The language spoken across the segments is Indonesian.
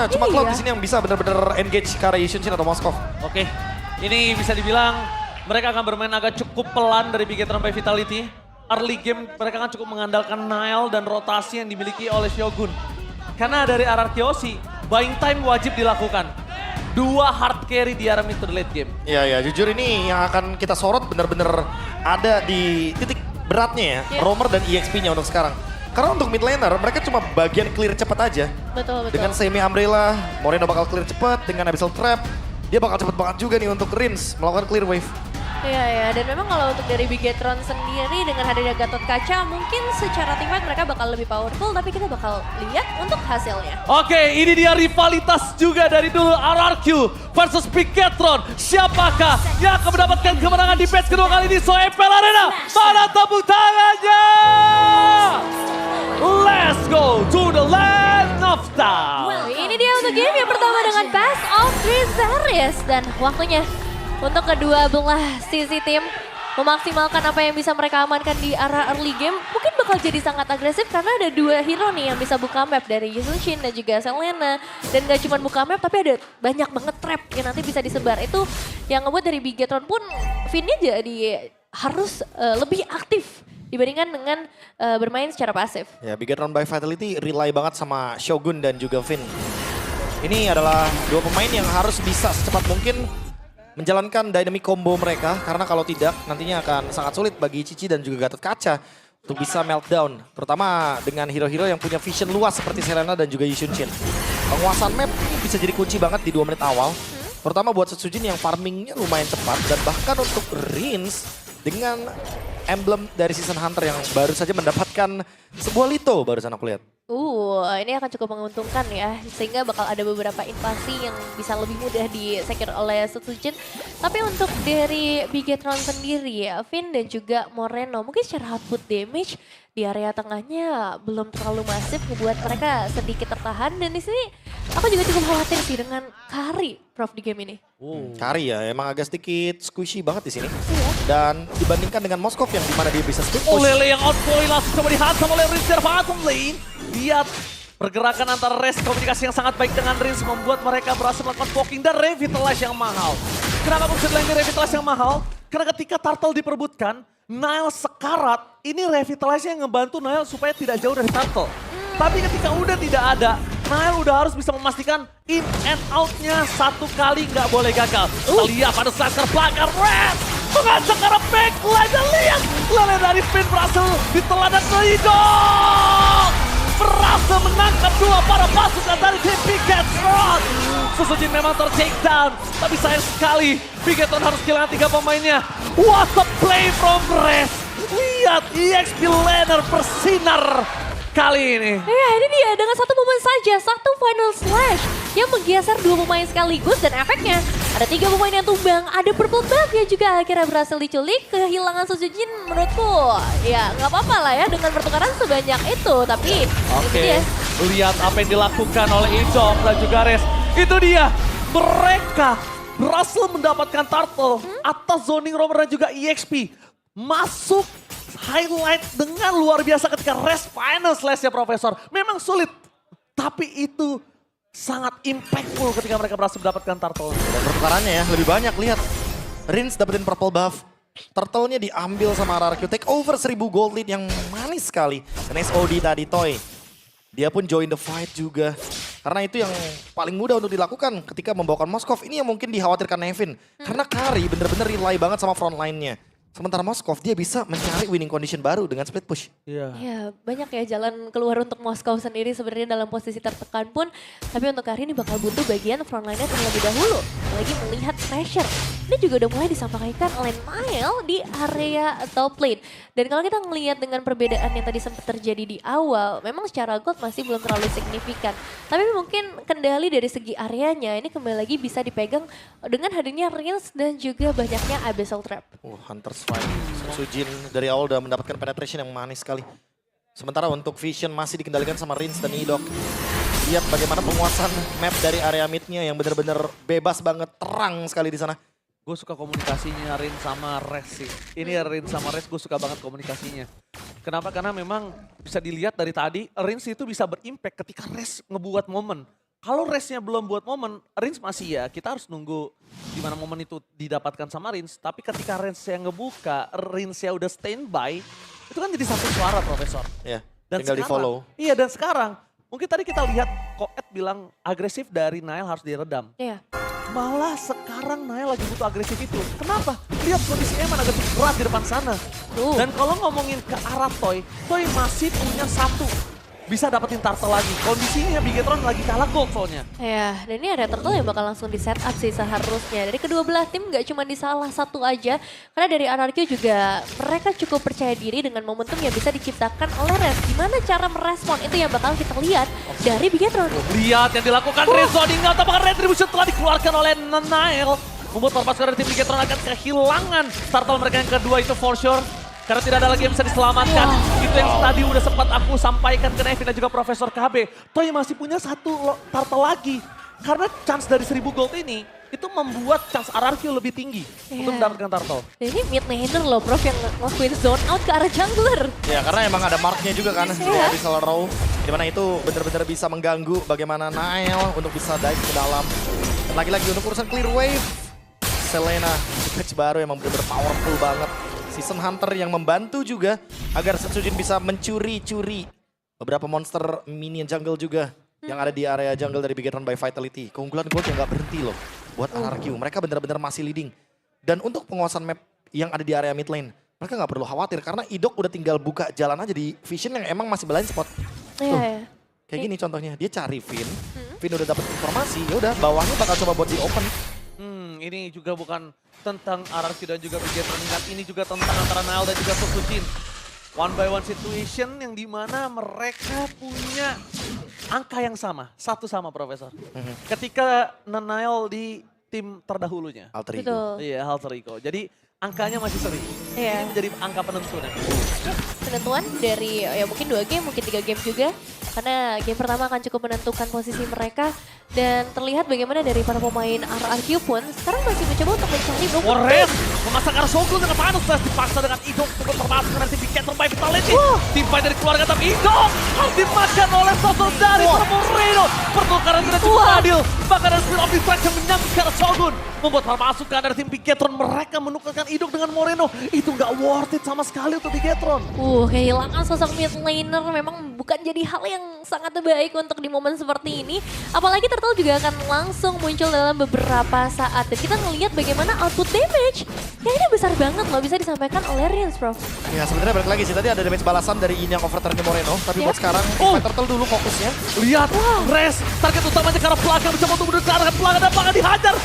Harusnya cuma Cloud Iya. di sini yang bisa benar-benar engage ke arah Yushun atau Moskov. Oke, ini bisa dibilang mereka akan bermain agak cukup pelan dari Bigetron by Vitality. Early game mereka akan cukup mengandalkan Nile dan rotasi yang dimiliki oleh Shogun. Karena dari Ararkiosi, buying time wajib dilakukan. 2 hard carry di arah mid to the late game. Iya, ya, jujur ini yang akan kita sorot benar-benar ada di titik beratnya ya, Iya. Romer dan EXP-nya untuk sekarang. Karena untuk mid laner, mereka cuma bagian clear cepat aja. Betul, betul. Dengan semi Umbrella, Moreno bakal clear cepat, dengan Abyssal Trap, dia bakal cepet banget juga nih untuk Rins melakukan clear wave. Iya, ya. Dan memang kalau untuk dari Bigetron sendiri dengan hadirnya Gatot Kaca, mungkin secara team fight mereka bakal lebih powerful, tapi kita bakal lihat untuk hasilnya. Oke, ini dia rivalitas juga dari dulu RRQ versus Bigetron. Siapakah yang akan mendapatkan kemenangan di match kedua kali ini? So FPL Arena, mana tepuk tangannya? Let's go to the land of time. Ini dia untuk game yang pertama dengan Pass of Trizaris. Dan waktunya untuk kedua belah sisi tim memaksimalkan apa yang bisa mereka amankan di arah early game. Mungkin bakal jadi sangat agresif karena ada 2 hero nih yang bisa buka map dari Yusun dan juga Selena. Dan gak cuma buka map tapi ada banyak banget trap yang nanti bisa disebar. Itu yang ngebuat dari Bigetron pun Vinnya jadi harus lebih aktif dibandingkan dengan bermain secara pasif. Ya, Bigetron by Vitality rely banget sama Shogun dan juga Finn. Ini adalah 2 pemain yang harus bisa secepat mungkin menjalankan dynamic combo mereka. Karena kalau tidak nantinya akan sangat sulit bagi Cici dan juga Gatot Kaca untuk bisa meltdown. Terutama dengan hero-hero yang punya vision luas seperti Selena dan juga Yusun Shin. Penguasaan map ini bisa jadi kunci banget di 2 menit awal. Terutama buat Setsujin yang farmingnya lumayan cepat. Dan bahkan untuk Rins dengan emblem dari Season Hunter yang baru saja mendapatkan sebuah Lito barusan aku lihat. Ini akan cukup menguntungkan ya, sehingga bakal ada beberapa invasi yang bisa lebih mudah di-secure oleh Setsujin. Tapi untuk dari Bigetron sendiri ya, Finn dan juga Moreno, mungkin secara output damage di area tengahnya belum terlalu masif, membuat mereka sedikit tertahan. Dan di sini aku juga cukup khawatir sih dengan Kari, Prof, di game ini. Kari ya, emang agak sedikit squishy banget di sini. Iya. Dan dibandingkan dengan Moskov yang dimana dia bisa split Oh, push. Lele yang outgoing langsung coba dihantam oleh Rins dari bottom lane. Lihat pergerakan antara Res, komunikasi yang sangat baik dengan Rins membuat mereka berhasil melakukan poking dan revitalize yang mahal. Kenapa aku bisa bilang ini revitalize yang mahal? Karena ketika Turtle diperbutkan, Nile sekarat, ini revitalize yang ngebantu Nile supaya tidak jauh dari Turtle. Tapi ketika udah tidak ada, Nile udah harus bisa memastikan in and out-nya 1 kali nggak boleh gagal. Kita lihat pada saat terbakar Res mengajak ke arah backline dan lihat Lele dari Finn berhasil ditelan dan Lidok berhasil menangkap 2 para pasukan dari tim Bigetron. Setsujin memang ter-take down, tapi sayang sekali Bigetron harus kehilangan 3 pemainnya. What a play from Res. Lihat EXP laner bersinar kali ini. Ya, ini dia dengan 1 momen saja, 1 final slash yang menggeser 2 pemain sekaligus dan efeknya ada 3 pemain yang tumbang, ada purple buff yang juga akhirnya berhasil diculik. Kehilangan Setsujin menurutku ya nggak apa-apa lah ya dengan pertukaran sebanyak itu, tapi itu Oke, dia. lihat apa yang dilakukan oleh Icok dan juga Res. Itu dia, mereka berhasil mendapatkan Turtle atas zoning Romer dan juga EXP. Masuk highlight dengan luar biasa ketika Res final slash ya Profesor. Memang sulit, tapi itu sangat impactful ketika mereka berhasil mendapatkan Turtle. Dan pertukarannya ya lebih banyak, lihat. Rins dapetin purple buff. Turtle-nya diambil sama RRQ. Take over 1000 gold lead yang manis sekali. Dan SOD tadi Toy. Dia pun join the fight juga. Karena itu yang paling mudah untuk dilakukan ketika membawakan Moskov. Ini yang mungkin dikhawatirkan Nevin. Karena Kari bener-bener rely banget sama front line-nya. Sementara Moskov dia bisa mencari winning condition baru dengan split push. Iya. Ya banyak ya jalan keluar untuk Moskow sendiri sebenarnya dalam posisi tertekan pun. Tapi untuk hari ini bakal butuh bagian frontline-nya terlebih dahulu. Apalagi melihat pressure. Ini juga udah mulai disampaikan oleh Nile di area top lane. Dan kalau kita ngelihat dengan perbedaan yang tadi sempat terjadi di awal, memang secara gold masih belum terlalu signifikan. Tapi mungkin kendali dari segi areanya ini kembali lagi bisa dipegang dengan hadirnya Rins dan juga banyaknya Abyssal Trap. Hunter's Fight. Sujin dari awal udah mendapatkan penetration yang manis sekali. Sementara untuk Vision masih dikendalikan sama Rins dan Idok. Lihat bagaimana penguasaan map dari area midnya yang benar-benar bebas banget, terang sekali di sana. Gue suka komunikasinya Rin sama Res sih. Ini Rin sama Res gue suka banget komunikasinya. Kenapa? Karena memang bisa dilihat dari tadi Rins itu bisa berimpact ketika Res ngebuat momen. kalau race-nya belum buat momen, Rins masih ya, kita harus nunggu di mana momen itu didapatkan sama Rins. Tapi ketika Rins yang ngebuka, Rins ya udah standby, itu kan jadi satu suara, Profesor. Ya, Dan tinggal di follow. Iya, dan sekarang mungkin tadi kita lihat Koet bilang agresif dari Nail harus diredam. Iya. Malah sekarang Nail lagi butuh agresif itu. Kenapa? Lihat kondisi Eman agak berat di depan sana. Tuh. Dan kalau ngomongin ke arah Toy masih punya satu. Bisa dapetin turtle lagi. Kondisinya Bigetron lagi kalah gold soalnya. Ya, dan ini ada turtle yang bakal langsung di setup sih seharusnya. Dari kedua belah tim gak cuma di salah satu aja. Karena dari RRQ juga mereka cukup percaya diri dengan momentum yang bisa diciptakan oleh Res. Gimana cara merespon itu yang bakal kita lihat dari Bigetron. Lihat yang dilakukan Rezoning, apakah retribution telah dikeluarkan oleh Nail. Membuat perpasukan dari tim Bigetron akan kehilangan turtle mereka yang kedua itu for sure. Karena tidak ada lagi yang bisa diselamatkan. Itu yang tadi udah sempat aku sampaikan ke Nevin dan juga Profesor KB. Toy masih punya satu turtle lagi. Karena chance dari 1000 gold ini, itu membuat chance RRQ lebih tinggi untuk mendapatkan turtle. Dan ini mid laner loh Prof yang ngelakuin zone out ke arah jungler. Ya karena emang ada marknya juga kan di Abyssal Row. Dimana itu benar-benar bisa mengganggu bagaimana Nail untuk bisa dive ke dalam. Dan lagi-lagi untuk urusan clear wave. Selena, patch baru emang benar-benar powerful banget. Season Hunter yang membantu juga agar Setsujin bisa mencuri-curi beberapa monster minion jungle juga yang ada di area jungle dari Bigetron by Vitality. Keunggulan gold yang gak berhenti loh buat RRQ. Mereka benar-benar masih leading. Dan untuk penguasaan map yang ada di area mid lane, mereka gak perlu khawatir karena Idok udah tinggal buka jalan aja di Vision yang emang masih blind spot. Iya. Kayak gini contohnya, dia cari Vin, Vin udah dapat informasi, ya udah bawahnya bakal coba buat di open. Ini juga bukan tentang RRQ dan juga Bigetron. Ingat, ini juga tentang antara Nail dan juga Setsujin. One by one situation yang dimana mereka punya angka yang sama. Satu sama, Profesor. Ketika Nail di tim terdahulunya. Alter Ego. Betul. Iya, Alter Ego. Jadi angkanya masih sering. Iya. Ini menjadi angka penentu nanti. Penentuan dari ya mungkin 2 game, mungkin 3 game juga. Karena game pertama akan cukup menentukan posisi mereka. Dan terlihat bagaimana dari para pemain RRQ pun sekarang masih mencoba untuk mencari Warren memasang arah Shogun dengan Panos dan dipaksa dengan Idok untuk termasuk dengan tim Bigetron by Vitality. Tim fight dari keluarga tapi Idok harus dimakan oleh sosok dari Moreno. Pertukaran tidak cukup adil. Bahkan ada Spirit of Distraction menyambut ke arah Shogun. Membuat pasukan dari tim Bigetron mereka menukarkan Idok dengan Moreno. Itu nggak worth it sama sekali untuk Bigetron. Kehilangan sosok mid laner memang bukan jadi hal yang sangat baik untuk di momen seperti ini. Apalagi Turtle juga akan langsung muncul dalam beberapa saat. Dan kita ngelihat bagaimana output damage. Ya ini besar banget loh, bisa disampaikan oleh Rins, Prof. Ya sebenarnya balik lagi sih, tadi ada damage balasan dari ini yang overturn-nya Moreno. Tapi buat sekarang, Turtle dulu fokusnya. Lihat, Res, target utamanya karena pelanggan mencoba untuk menuju ke arah pelanggan dan pelanggan dihajar.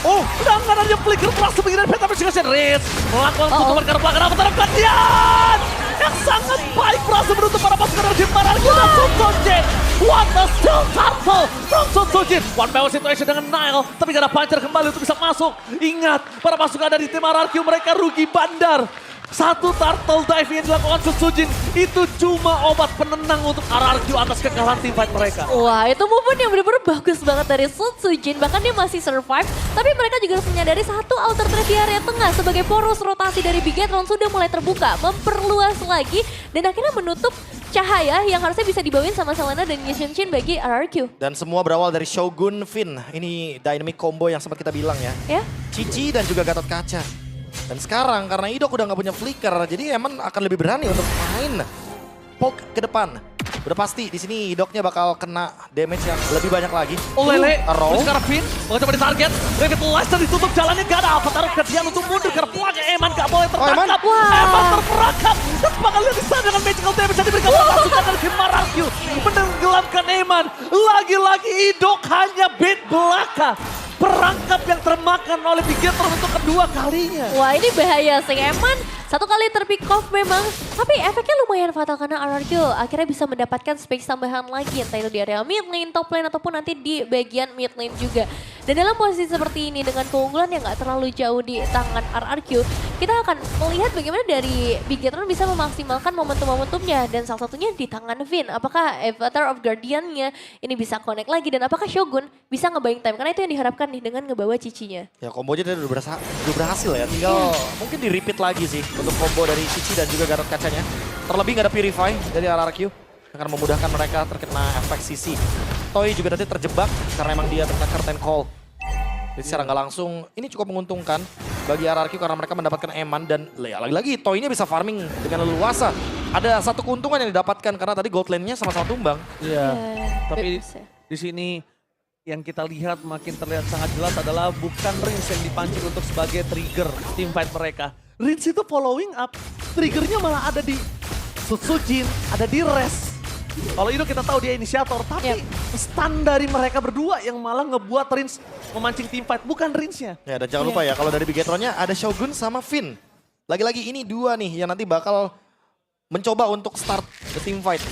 Pelangganannya flicker berhasil begini dan tapi juga Res melakukan tutupan karena pelanggan apa terhadap Dian. Yang sangat baik berhasil menutup para pasukan dari tim RRQ dan Setsujin. What a still turtle from Setsujin. One by one situation dengan Nail, tapi gak ada puncher kembali untuk bisa masuk. Ingat, para pasukan dari tim RRQ mereka rugi bandar. Satu turtle dive yang dilakukan Setsujin itu cuma obat penenang untuk RRQ atas kekalahan tim fight mereka. Wah, itu movement yang benar-benar bagus banget dari Setsujin. Bahkan dia masih survive, tapi mereka juga harus menyadari satu outer trade di area tengah sebagai poros rotasi dari Bigetron sudah mulai terbuka, memperluas lagi dan akhirnya menutup cahaya yang harusnya bisa dibawain sama Selena dan Yishin bagi RRQ. Dan semua berawal dari Shogun Finn. Ini dynamic combo yang sempat kita bilang ya. Ya. Cici dan juga Gatot Kaca. Dan sekarang karena Idok udah nggak punya flicker, jadi Eman akan lebih berani untuk main poke ke depan. Udah pasti di sini Idoknya bakal kena damage yang lebih banyak lagi. Lele, Roll. sekarang Finn, mau coba ditarget. Revitalize dan ditutup jalannya, gak ada apa taruh kerjaan untuk mundur karena pelanggan Eman gak boleh tertangkap. Eman terperangkap. Dan bakal lihat di sana dengan magical damage yang diberikan oleh pasukan dari tim RRQ. Menenggelamkan Eman. Lagi-lagi Idok hanya beat belaka. Perangkap yang termakan oleh Bigetron untuk kedua kalinya. Wah, ini bahaya sih. Eman satu kali terpick off memang, tapi efeknya lumayan fatal karena RRQ akhirnya bisa mendapatkan space tambahan lagi, entah itu di area mid lane, top lane, ataupun nanti di bagian mid lane juga. Dan dalam posisi seperti ini dengan keunggulan yang gak terlalu jauh di tangan RRQ, kita akan melihat bagaimana dari Bigetron bisa memaksimalkan momentum-momentumnya. Dan salah satunya di tangan Finn, apakah Avatar of Guardian-nya ini bisa connect lagi dan apakah Shogun bisa nge-buying time, karena itu yang diharapkan nih dengan ngebawa cicinya. Ya kombonya udah berhasil ya, tinggal mungkin di repeat lagi sih untuk combo dari Cici dan juga Gatot Kacanya. Terlebih gak ada Purify dari RRQ, akan memudahkan mereka terkena efek sisi. Toy juga nanti terjebak karena emang dia terkena curtain call. Jadi secara nggak langsung ini cukup menguntungkan bagi RRQ karena mereka mendapatkan Eman dan ya, lagi-lagi Toy-nya bisa farming dengan leluasa. Ada satu keuntungan yang didapatkan karena tadi gold lane-nya sama-sama tumbang. Iya. Ya, Tapi bagus ya. di sini yang kita lihat makin terlihat sangat jelas adalah bukan Rins yang dipancing untuk sebagai trigger team fight mereka. Rins itu following up, triggernya malah ada di Sutsujin, ada di Res. Kalau itu kita tahu dia inisiator, tapi stun dari mereka berdua yang malah ngebuat Rins memancing team fight, bukan Rinsnya. Ya dan jangan lupa ya kalau dari Bigetron-nya ada Shogun sama Finn. Lagi-lagi ini dua nih yang nanti bakal mencoba untuk start the team fight.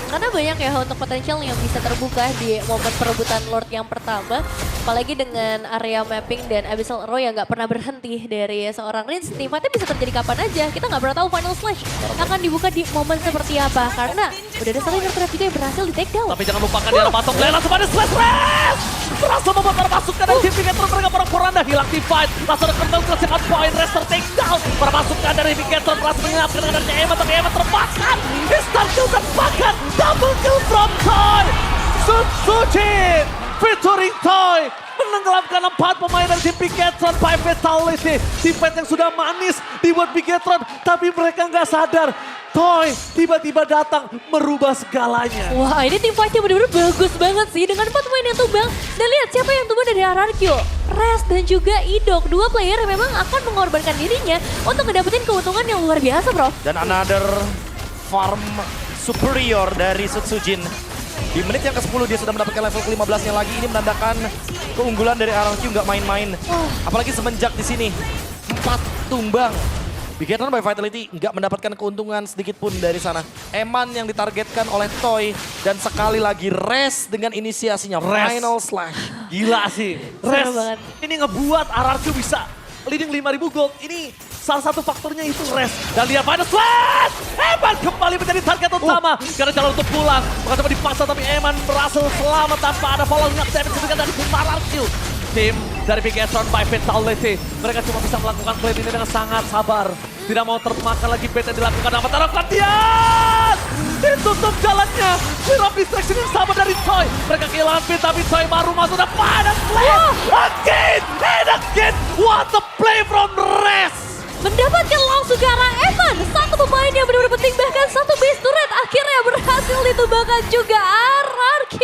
Karena banyak ya untuk potensial yang bisa terbuka di momen perebutan Lord yang pertama. Apalagi dengan area mapping dan Abyssal Arrow yang gak pernah berhenti dari seorang Rins. Team fight-nya bisa terjadi kapan aja. Kita gak pernah tahu Final Slash akan dibuka di momen seperti apa. Karena udah ada Salinger Trap juga yang berhasil di take down. Tapi jangan lupakan di arah patung Lela langsung ada slash Res! Berhasil membuat para pasukan dari tim Bigetron mereka poranda hilang team fight. Langsung ada kembali ke second point, Res take down. Para pasukan dari Bigetron berhasil mengelapkan dengan Emma, tapi Emma terbakar. Instant kill terbakar, double kill from Toy. Sutsujin featuring Toy menenggelamkan 4 pemain dari tim Bigetron by Fatality. Team fight yang sudah manis dibuat Bigetron, tapi mereka nggak sadar. Toy tiba-tiba datang merubah segalanya. Wah, ini tim fight-nya bener-bener bagus banget sih dengan 4 pemain yang tumbang. Dan lihat siapa yang tumbang dari RRQ. Res dan juga Idok, 2 player yang memang akan mengorbankan dirinya untuk ngedapetin keuntungan yang luar biasa, bro. Dan another farm superior dari Sutsujin. Di menit yang ke-10 dia sudah mendapatkan level ke-15-nya lagi. Ini menandakan keunggulan dari RRQ nggak main-main. Apalagi semenjak di sini 4 tumbang. Bigetron by Vitality nggak mendapatkan keuntungan sedikit pun dari sana. Eman yang ditargetkan oleh Toy dan sekali lagi Res dengan inisiasinya Res. Final Slash. Gila sih. Seru banget. Ini ngebuat RRQ bisa leading 5.000 gold. Ini salah satu faktornya itu Res. Dan lihat pada slash! Eman kembali menjadi target utama. Karena jalan untuk pulang. Bukan cuma dipaksa tapi Eman berhasil selamat tanpa ada following up damage dari tim RRQ. Tim dari Bigetron by Fatality. Mereka cuma bisa melakukan play ini dengan sangat sabar. Tidak mau termakan lagi bait yang dilakukan sama Tarokan dia. Ditutup jalannya. Clear of distraction yang sama dari Toy. Mereka kehilangan bait tapi Toy baru masuk dan pada play. Again and again. What a play from Res. Mendapatkan langsung ke arah Eman. Satu pemain yang benar-benar penting, bahkan satu base turret akhirnya berhasil ditumbangkan juga. RRQ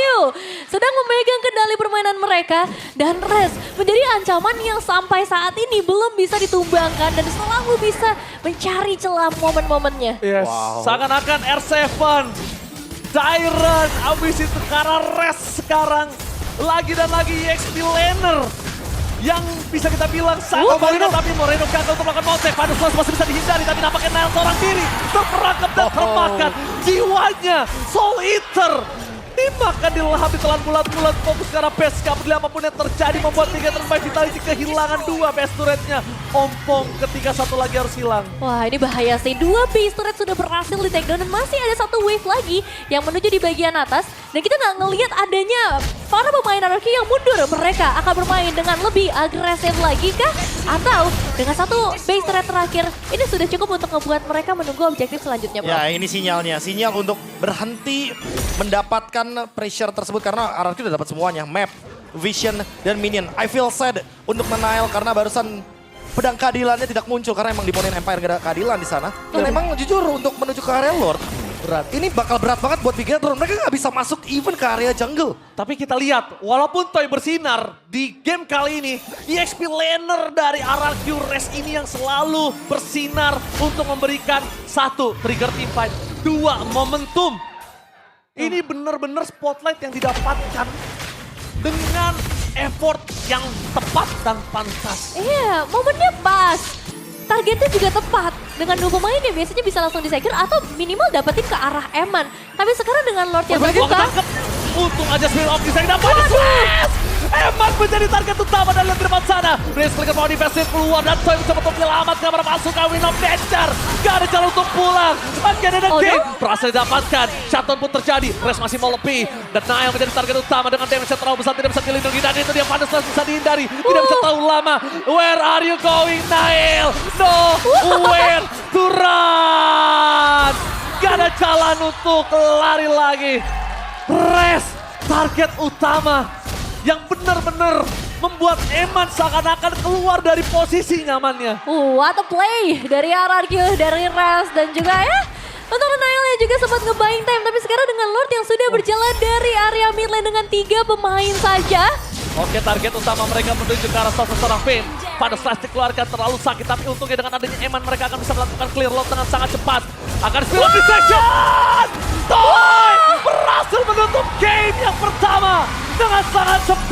sedang memegang kendali permainan mereka. Dan Res menjadi ancaman yang sampai saat ini belum bisa ditumbangkan. Dan selalu bisa mencari celah momen-momennya. Yes. Wow. Seakan-akan R7, Tyron, abis itu karena Res sekarang lagi dan lagi EXP laner. Yang bisa kita bilang sangat dominan, tapi Moreno gagal untuk melakukan mountain. Pada Slash masih bisa dihindari, tapi nampaknya Nile seorang diri terperangkap dan termakan. Jiwanya, Soul Eater. Dimakan, dilahap, ditelan bulat-bulat, fokus ke arah base. Gak peduli apapun yang terjadi, membuat Bigetron by Vitality kehilangan 2 base turretnya. Ompong ketika satu lagi harus hilang. Wah, ini bahaya sih. 2 base turret sudah berhasil di take down dan masih ada satu wave lagi yang menuju di bagian atas. Dan kita nggak ngelihat adanya para pemain RRQ yang mundur. Mereka akan bermain dengan lebih agresif lagi kah? Atau dengan satu base turret terakhir, ini sudah cukup untuk membuat mereka menunggu objektif selanjutnya, bro. Ya ini sinyalnya, sinyal untuk berhenti mendapatkan pressure tersebut karena RRQ udah dapat semuanya, map, vision, dan minion. I feel sad untuk Nile karena barusan pedang keadilannya tidak muncul karena emang di Monin Empire gak ada keadilan di sana. Dan emang jujur untuk menuju ke area Lord, berat. Ini bakal berat banget buat Bigetron. Mereka nggak bisa masuk even ke area jungle. Tapi kita lihat, walaupun Toy bersinar di game kali ini, EXP laner dari RRQ Res ini yang selalu bersinar untuk memberikan 1, trigger team fight, 2, momentum. Ini benar-benar spotlight yang didapatkan dengan effort yang tepat dan pantas. Iya, momennya pas. Targetnya juga tepat. Dengan 2 pemain yang biasanya bisa langsung disegel atau minimal dapetin ke arah Eman. Tapi sekarang dengan Lord yang terbuka. Untung aja Spirit of Design dapat slash! Eman menjadi target utama dan lihat di depan sana. Race Clicker Power Defensive keluar dan Toy bisa untuk menyelamatkan para pasukan Win of Nature. Gak ada jalan untuk pulang. Again and again. Berhasil didapatkan. Shutdown pun terjadi. Race masih mau lebih. Dan Nile menjadi target utama dengan damage yang terlalu besar. Tidak bisa dilindungi. Dan itu dia Vanessa bisa dihindari. Tidak bisa terlalu lama. Where are you going, Nile? Nowhere to run. Gak ada jalan untuk lari lagi. Res target utama yang benar-benar membuat Eman seakan-akan keluar dari posisi nyamannya. What a play dari RRQ, dari Ras, dan juga ya untuk Nile yang juga sempat nge-buying time. Tapi sekarang dengan Lord yang sudah berjalan dari area mid lane dengan 3 pemain saja. Oke, target utama mereka menuju ke arah sosok seorang Finn. Pada slash dikeluarkan terlalu sakit, tapi untungnya dengan adanya Eman mereka akan bisa melakukan clear load dengan sangat cepat. Akan spill di section! Toy berhasil menutup game yang pertama dengan sangat cepat.